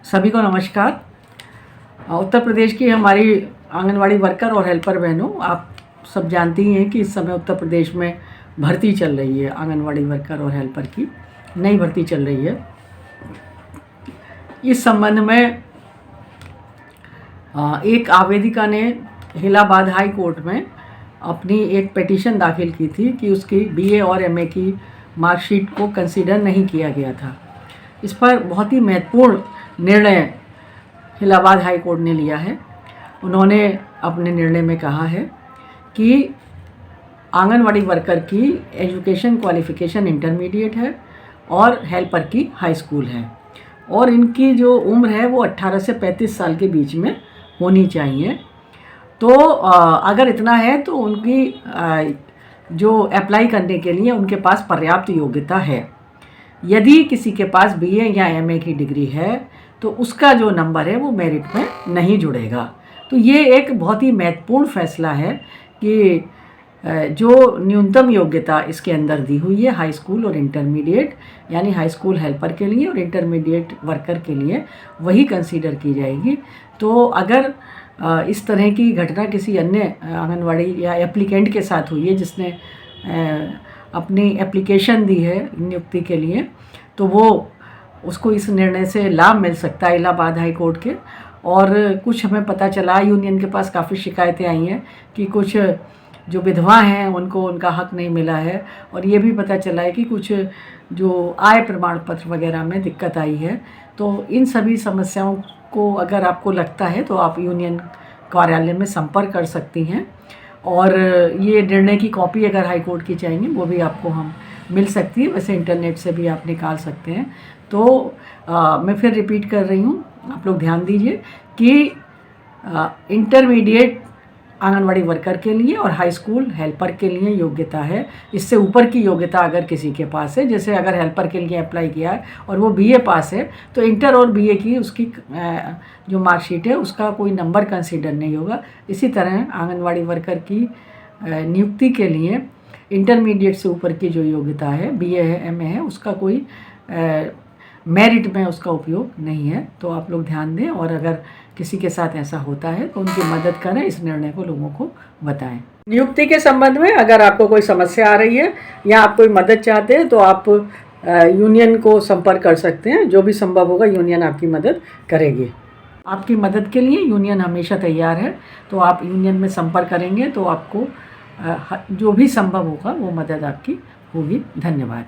सभी को नमस्कार। उत्तर प्रदेश की हमारी आंगनवाड़ी वर्कर और हेल्पर बहनों, आप सब जानती हैं कि इस समय उत्तर प्रदेश में भर्ती चल रही है। आंगनवाड़ी वर्कर और हेल्पर की नई भर्ती चल रही है। इस संबंध में एक आवेदिका ने इलाहाबाद हाई कोर्ट में अपनी एक पिटीशन दाखिल की थी कि उसकी बीए और एमए की मार्कशीट को कंसीडर नहीं किया गया था। इस पर बहुत ही महत्वपूर्ण निर्णय इलाहाबाद हाई कोर्ट ने लिया है। उन्होंने अपने निर्णय में कहा है कि आंगनवाड़ी वर्कर की एजुकेशन क्वालिफ़िकेशन इंटरमीडिएट है और हेल्पर की हाई स्कूल है और इनकी जो उम्र है वो 18 से 35 साल के बीच में होनी चाहिए। तो अगर इतना है तो उनकी जो अप्लाई करने के लिए उनके पास पर्याप्त योग्यता है। यदि किसी के पास बीए या एमए की डिग्री है तो उसका जो नंबर है वो मेरिट में नहीं जुड़ेगा। तो ये एक बहुत ही महत्वपूर्ण फैसला है कि जो न्यूनतम योग्यता इसके अंदर दी हुई है हाई स्कूल और इंटरमीडिएट, यानी हाई स्कूल हेल्पर के लिए और इंटरमीडिएट वर्कर के लिए वही कंसीडर की जाएगी। तो अगर इस तरह की घटना किसी अन्य आंगनवाड़ी या एप्लीकेंट के साथ हुई है जिसने अपनी एप्लीकेशन दी है नियुक्ति के लिए, तो वो उसको इस निर्णय से लाभ मिल सकता है इलाहाबाद हाई कोर्ट के। और कुछ हमें पता चला, यूनियन के पास काफ़ी शिकायतें आई हैं कि कुछ जो विधवा हैं उनको उनका हक नहीं मिला है, और ये भी पता चला है कि कुछ जो आय प्रमाण पत्र वगैरह में दिक्कत आई है। तो इन सभी समस्याओं को अगर आपको लगता है तो आप यूनियन कार्यालय में संपर्क कर सकती हैं, और ये निर्णय की कॉपी अगर हाई कोर्ट की चाहेंगे वो भी आपको हम मिल सकती है। वैसे इंटरनेट से भी आप निकाल सकते हैं। तो मैं फिर रिपीट कर रही हूँ, आप लोग ध्यान दीजिए कि इंटरमीडिएट आंगनवाड़ी वर्कर के लिए और हाई स्कूल हेल्पर के लिए योग्यता है। इससे ऊपर की योग्यता अगर किसी के पास है, जैसे अगर हेल्पर के लिए अप्लाई किया है और वो बीए पास है, तो इंटर और बीए की उसकी जो मार्कशीट है उसका कोई नंबर कंसीडर नहीं होगा। इसी तरह आंगनवाड़ी वर्कर की नियुक्ति के लिए इंटरमीडिएट से ऊपर की जो योग्यता है, बीए है, एमए है, उसका कोई मेरिट में उसका उपयोग नहीं है। तो आप लोग ध्यान दें, और अगर किसी के साथ ऐसा होता है तो उनकी मदद करें, इस निर्णय को लोगों को बताएं। नियुक्ति के संबंध में अगर आपको कोई समस्या आ रही है या आप कोई मदद चाहते हैं तो आप यूनियन को संपर्क कर सकते हैं। जो भी संभव होगा यूनियन आपकी मदद करेगी। आपकी मदद के लिए यूनियन हमेशा तैयार है। तो आप यूनियन में संपर्क करेंगे तो आपको जो भी संभव होगा वो मदद आपकी होगी। धन्यवाद।